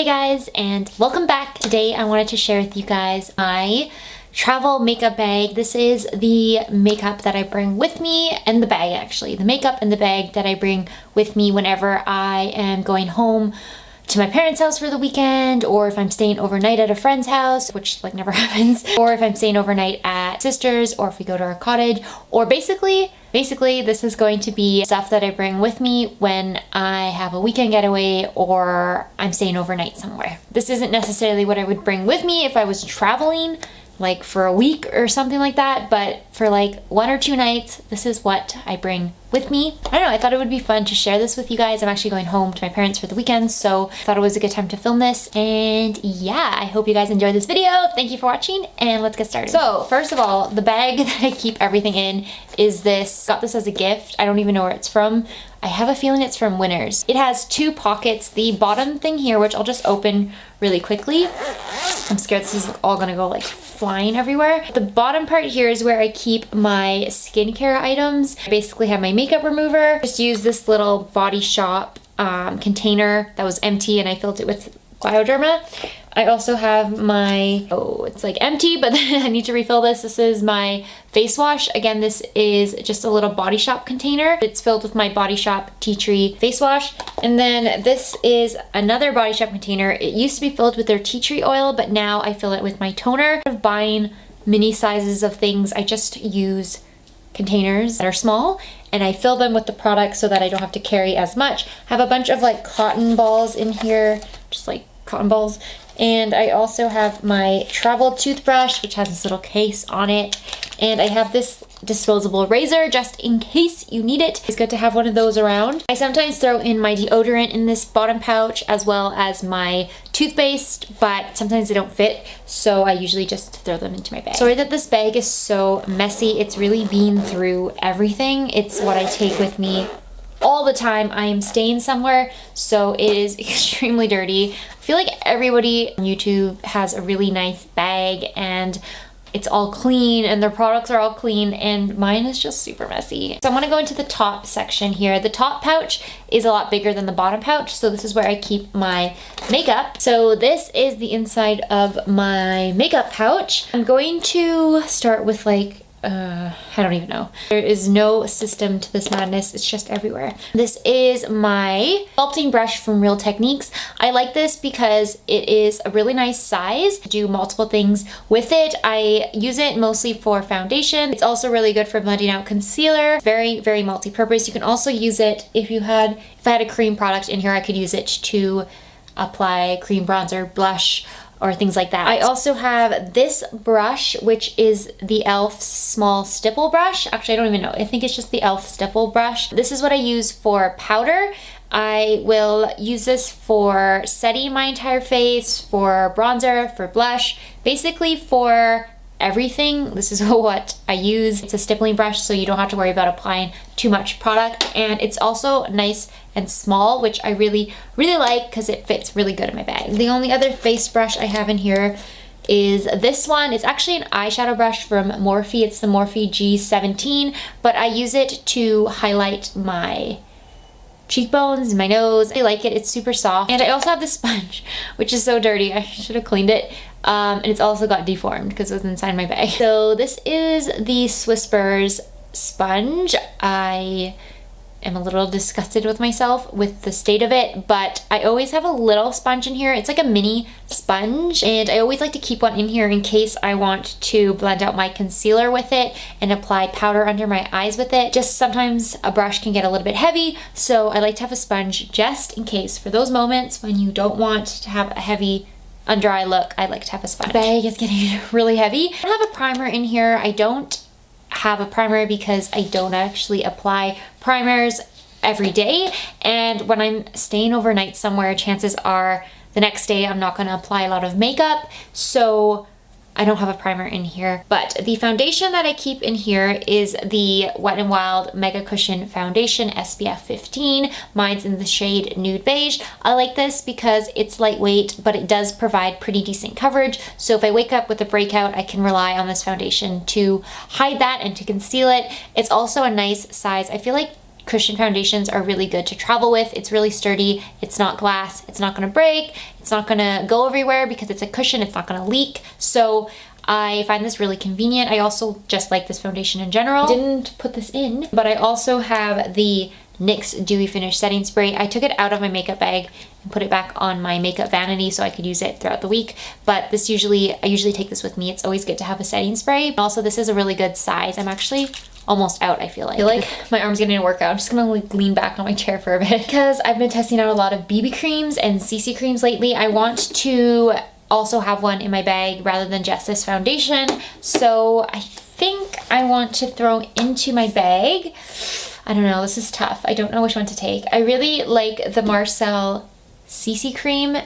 Hey guys, and welcome back. Today I wanted to share with you guys my travel makeup bag. This is the makeup that I bring with me, and the bag actually. The makeup and the bag that I bring with me whenever I am going home to my parents' house for the weekend, or if I'm staying overnight at a friend's house, which like never happens, or if I'm staying overnight at sister's, or if we go to our cottage, or basically this is going to be stuff that I bring with me when I have a weekend getaway or I'm staying overnight somewhere. This isn't necessarily what I would bring with me if I was traveling like for a week or something like that, but for like 1 or 2 nights, this is what I bring with me. I don't know, I thought it would be fun to share this with you guys. I'm actually going home to my parents for the weekend, so I thought it was a good time to film this. And yeah, I hope you guys enjoyed this video. Thank you for watching, and let's get started. So first of all, the bag that I keep everything in is this. Got this as a gift. I don't even know where it's from. I have a feeling it's from Winners. It has 2 pockets. The bottom thing here, which I'll just open really quickly. I'm scared this is all gonna go like flying everywhere. The bottom part here is where I keep my skincare items. I basically have my makeup remover. Just use this little Body Shop container that was empty, and I filled it with Bioderma. I also have my, it's like empty, but I need to refill this. This is my face wash. Again, this is just a little Body Shop container. It's filled with my Body Shop Tea Tree face wash. And then this is another Body Shop container. It used to be filled with their tea tree oil, but now I fill it with my toner. Instead of buying mini sizes of things, I just use containers that are small, and I fill them with the product so that I don't have to carry as much. I have a bunch of like cotton balls in here, just like cotton balls. And I also have my travel toothbrush, which has this little case on it. And I have this disposable razor just in case you need it. It's good to have one of those around. I sometimes throw in my deodorant in this bottom pouch, as well as my toothpaste, but sometimes they don't fit, so I usually just throw them into my bag. Sorry that this bag is so messy. It's really been through everything. It's what I take with me all the time. I am staying somewhere, so it is extremely dirty. I feel like everybody on YouTube has a really nice bag and it's all clean and their products are all clean, and mine is just super messy. So I'm gonna go into the top section here. The top pouch is a lot bigger than the bottom pouch, so this is where I keep my makeup. So this is the inside of my makeup pouch. I'm going to start with like I don't even know. There is no system to this madness. It's just everywhere. This is my sculpting brush from Real Techniques. I like this because it is a really nice size. I do multiple things with it. I use it mostly for foundation. It's also really good for blending out concealer. Very, very multi-purpose. You can also use it if I had a cream product in here, I could use it to apply cream bronzer, blush, or things like that. I also have this brush, which is the e.l.f. small stipple brush. Actually, I don't even know. I think it's just the e.l.f. stipple brush. This is what I use for powder. I will use this for setting my entire face, for bronzer, for blush, basically for everything. This is what I use. It's a stippling brush, so you don't have to worry about applying too much product, and it's also nice and small, which I really, really like because it fits really good in my bag. The only other face brush I have in here is this one. It's actually an eyeshadow brush from Morphe. It's the Morphe G17, but I use it to highlight my cheekbones, my nose. I like it. It's super soft. And I also have this sponge, which is so dirty. I should have cleaned it. And it's also got deformed because it was inside my bag. So this is the Swisspers Sponge. I am a little disgusted with myself with the state of it, but I always have a little sponge in here. It's like a mini sponge, and I always like to keep one in here in case I want to blend out my concealer with it and apply powder under my eyes with it. Just sometimes a brush can get a little bit heavy, so I like to have a sponge just in case, for those moments when you don't want to have a heavy under eye look. I like to have a sponge. The bag is getting really heavy. I don't have a primer in here. I don't have a primer because I don't actually apply primers every day, and when I'm staying overnight somewhere, chances are the next day I'm not going to apply a lot of makeup, so I don't have a primer in here. But the foundation that I keep in here is the Wet n Wild MegaCushion Foundation SPF 15. Mine's in the shade Nude Beige. I like this because it's lightweight, but it does provide pretty decent coverage. So if I wake up with a breakout, I can rely on this foundation to hide that and to conceal it. It's also a nice size. I feel like MegaCushion foundations are really good to travel with. It's really sturdy, it's not glass, it's not gonna break, it's not gonna go everywhere because it's a cushion, it's not gonna leak. So I find this really convenient. I also just like this foundation in general. I didn't put this in, but I also have the NYX Dewy Finish Setting Spray. I took it out of my makeup bag and put it back on my makeup vanity so I could use it throughout the week. But I usually take this with me. It's always good to have a setting spray. Also, this is a really good size. I'm actually almost out, I feel like. My arm's getting a workout. I'm just gonna like lean back on my chair for a bit because I've been testing out a lot of BB creams and CC creams lately. I want to also have one in my bag rather than just this foundation. So I think I want to throw into my bag. I don't know, this is tough. I don't know which one to take. I really like the Marcel CC cream,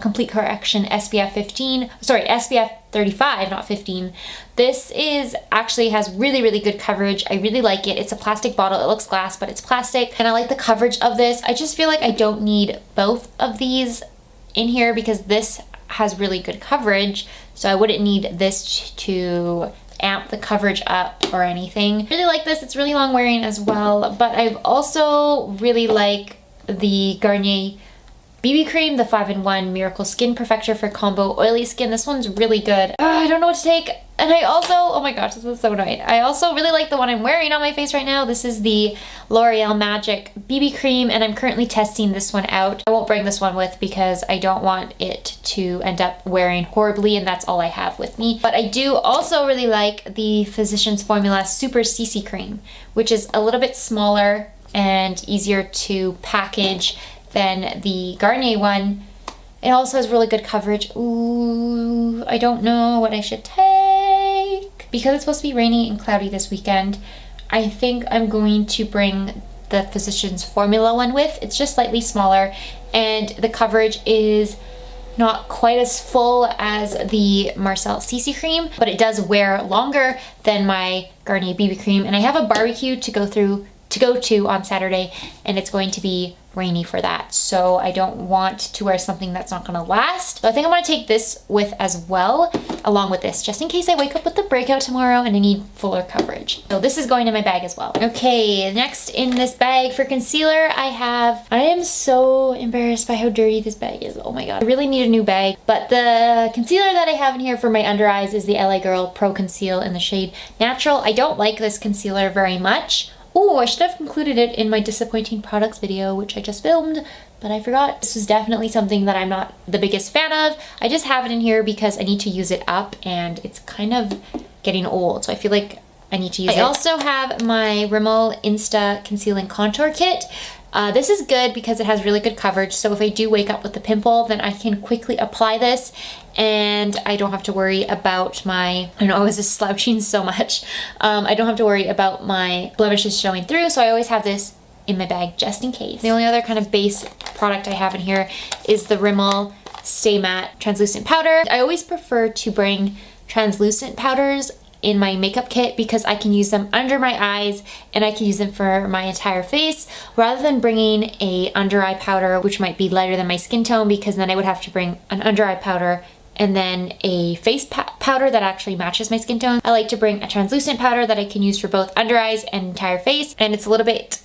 Complete Correction SPF 15, sorry, SPF 35, not 15. This actually has really, really good coverage. I really like it. It's a plastic bottle. It looks glass, but it's plastic. And I like the coverage of this. I just feel like I don't need both of these in here because this has really good coverage. So I wouldn't need this to amp the coverage up or anything. Really like this. It's really long wearing as well. But I've also really like the Garnier Bb Cream, the 5-in-1 Miracle Skin Perfector for combo oily skin. This one's really good. I don't know what to take. And I also, oh my gosh, this is so annoying. I also really like the one I'm wearing on my face right now. This is the L'Oreal Magic BB Cream, and I'm currently testing this one out. I won't bring this one with because I don't want it to end up wearing horribly, and that's all I have with me. But I do also really like the Physicians Formula Super CC Cream, which is a little bit smaller and easier to package than the Garnier one. It also has really good coverage. Ooh, I don't know what I should take. Because it's supposed to be rainy and cloudy this weekend, I think I'm going to bring the Physicians Formula one with. It's just slightly smaller and the coverage is not quite as full as the Marcel CC cream, but it does wear longer than my Garnier BB cream. And I have a barbecue to go to on Saturday, and it's going to be rainy for that, so I don't want to wear something that's not gonna last. So I think I'm gonna take this with as well, along with this, just in case I wake up with the breakout tomorrow and I need fuller coverage. So this is going in my bag as well. Okay, next in this bag for concealer, I am so embarrassed by how dirty this bag is. Oh my god, I really need a new bag. But the concealer that I have in here for my under eyes is the LA Girl Pro Conceal in the shade Natural. I don't like this concealer very much. Oh, I should have included it in my disappointing products video, which I just filmed, but I forgot. This is definitely something that I'm not the biggest fan of. I just have it in here because I need to use it up and it's kind of getting old, so I feel like I need to use it. I also have my Rimmel Insta Concealing Contour Kit. This is good because it has really good coverage, so if I do wake up with a pimple, then I can quickly apply this and I don't have to worry about my, I don't know, I was just slouching so much. I don't have to worry about my blemishes showing through, so I always have this in my bag just in case. The only other kind of base product I have in here is the Rimmel Stay Matte Translucent Powder. I always prefer to bring translucent powders in my makeup kit because I can use them under my eyes and I can use them for my entire face rather than bringing a under eye powder which might be lighter than my skin tone, because then I would have to bring an under eye powder and then a face powder that actually matches my skin tone. I like to bring a translucent powder that I can use for both under eyes and entire face, and it's a little bit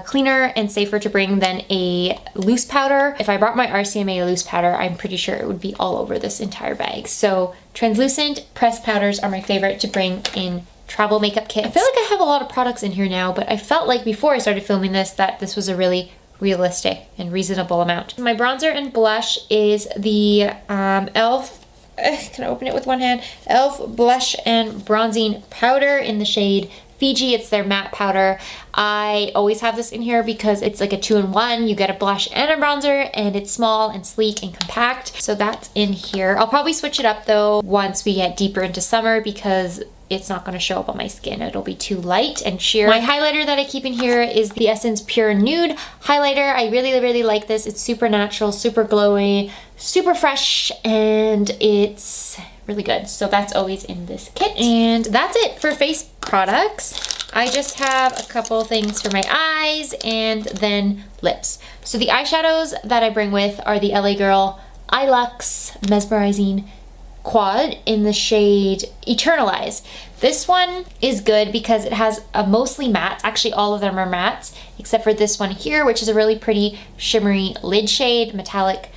cleaner and safer to bring than a loose powder. If I brought my RCMA loose powder, I'm pretty sure it would be all over this entire bag. So translucent pressed powders are my favorite to bring in travel makeup kits. I feel like I have a lot of products in here now, but I felt like before I started filming this that this was a really realistic and reasonable amount. My bronzer and blush is the e.l.f. Can I open it with one hand? e.l.f. Blush and Bronzing Powder in the shade Fiji. It's their matte powder. I always have this in here because it's like a 2-in-1. You get a blush and a bronzer and it's small and sleek and compact. So that's in here. I'll probably switch it up though once we get deeper into summer because it's not going to show up on my skin. It'll be too light and sheer. My highlighter that I keep in here is the Essence Pure Nude highlighter. I really like this. It's super natural, super glowy, super fresh, and it's really good. So that's always in this kit. And that's it for face products. I just have a couple things for my eyes and then lips. So the eyeshadows that I bring with are the LA Girl Eye Luxe Mesmerizing Quad in the shade Eternalize. This one is good because it has a mostly matte. Actually, all of them are mattes, except for this one here, which is a really pretty shimmery lid shade, metallic,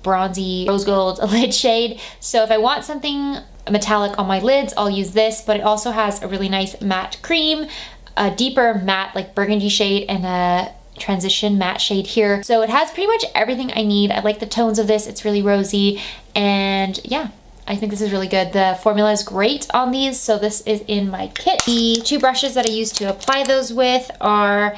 bronzy, rose gold lid shade. So if I want something metallic on my lids, I'll use this, but it also has a really nice matte cream, a deeper matte like burgundy shade, and a transition matte shade here. So it has pretty much everything I need. I like the tones of this. It's really rosy, and yeah, I think this is really good. The formula is great on these, so this is in my kit. The two brushes that I use to apply those with are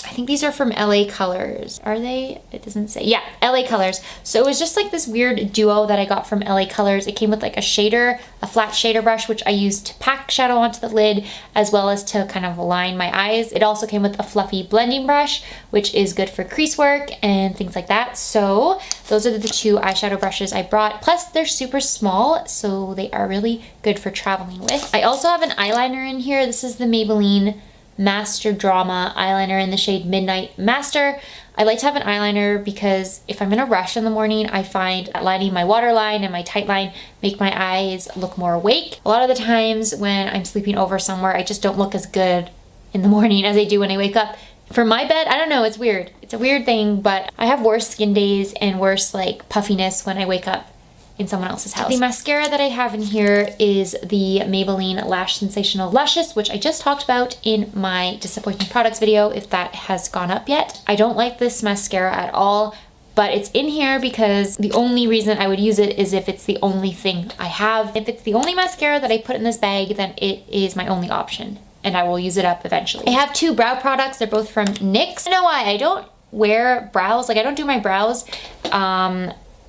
I think these are from LA Colors. Are they? It doesn't say. Yeah, LA Colors. So it was just like this weird duo that I got from LA Colors. It came with like a shader, a flat shader brush, which I used to pack shadow onto the lid, as well as to kind of line my eyes. It also came with a fluffy blending brush, which is good for crease work and things like that. So those are the two eyeshadow brushes I brought. Plus they're super small, so they are really good for traveling with. I also have an eyeliner in here. This is the Maybelline Masterdrama eyeliner in the shade Midnight Master. I like to have an eyeliner because if I'm in a rush in the morning, I find that lining my waterline and my tight line make my eyes look more awake. A lot of the times when I'm sleeping over somewhere, I just don't look as good in the morning as I do when I wake up. For my bed, I don't know, it's weird. It's a weird thing, but I have worse skin days and worse like puffiness when I wake up in someone else's house. The mascara that I have in here is the Maybelline Lash Sensational Luscious, which I just talked about in my disappointing products video, if that has gone up yet. I don't like this mascara at all, but it's in here because the only reason I would use it is if it's the only thing I have. If it's the only mascara that I put in this bag, then it is my only option, and I will use it up eventually. I have two brow products. They're both from NYX. I don't know why I don't wear brows. Like, I don't do my brows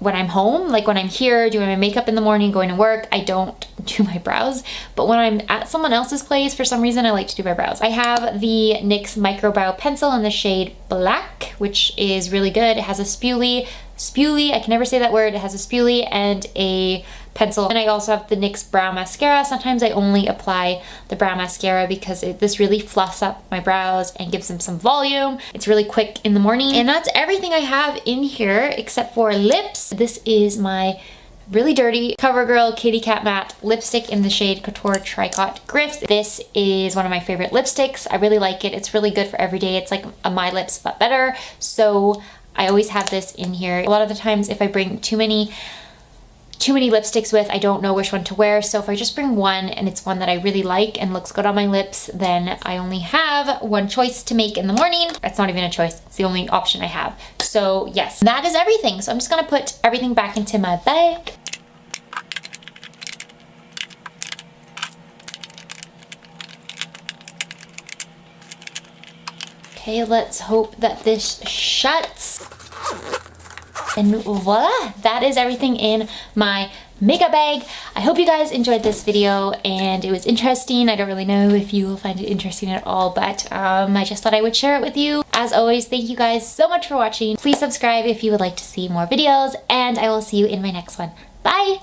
when I'm home. Like when I'm here doing my makeup in the morning, going to work, I don't do my brows. But when I'm at someone else's place, for some reason, I like to do my brows. I have the NYX Micro Brow Pencil in the shade Black, which is really good. It has a spoolie, I can never say that word. It has a spoolie and a pencil. And I also have the NYX Brow Mascara. Sometimes I only apply the brow mascara because this really fluffs up my brows and gives them some volume. It's really quick in the morning. And that's everything I have in here except for lips. This is my really dirty CoverGirl Kitty Cat Matte lipstick in the shade Couture Tricot Griff. This is one of my favorite lipsticks. I really like it. It's really good for every day. It's like a My Lips but better. So I always have this in here. A lot of the times if I bring too many lipsticks with, I don't know which one to wear. So if I just bring one and it's one that I really like and looks good on my lips, then I only have one choice to make in the morning. That's not even a choice. It's the only option I have. So yes, that is everything. So I'm just gonna put everything back into my bag. Okay, let's hope that this shuts. And voila, that is everything in my makeup bag. I hope you guys enjoyed this video and it was interesting. I don't really know if you will find it interesting at all, but I just thought I would share it with you. As always, thank you guys so much for watching. Please subscribe if you would like to see more videos, and I will see you in my next one. Bye!